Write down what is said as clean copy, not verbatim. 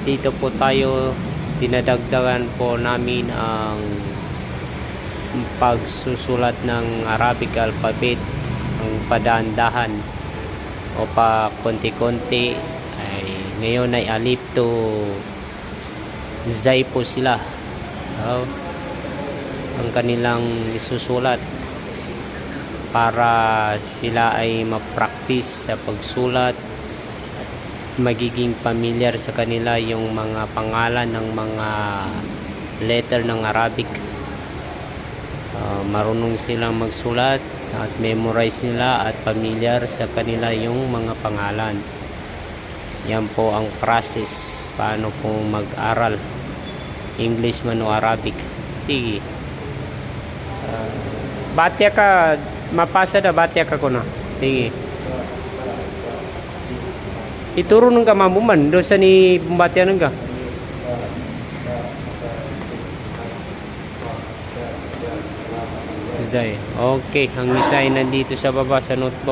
dito po tayo, dinadagdagan po namin ang pagsusulat ng Arabic alphabet, ang padahan-dahan o pa konti-konti. Ay ngayon ay alif to zay po sila, ang kanilang isusulat para sila ay ma-practice sa pagsulat, magiging familiar sa kanila yung mga pangalan ng mga letter ng Arabic. Marunong silang magsulat at memorize nila at familiar sa kanila yung mga pangalan. Yan po ang process paano po mag-aral English man o Arabic. Sige, batya ka, mapasa na batya ka ko na. Sige, ituro nung ka mamuman doon sa ni batya nung ka. Zay. Okay, ang misay nandito sa baba sa notebook.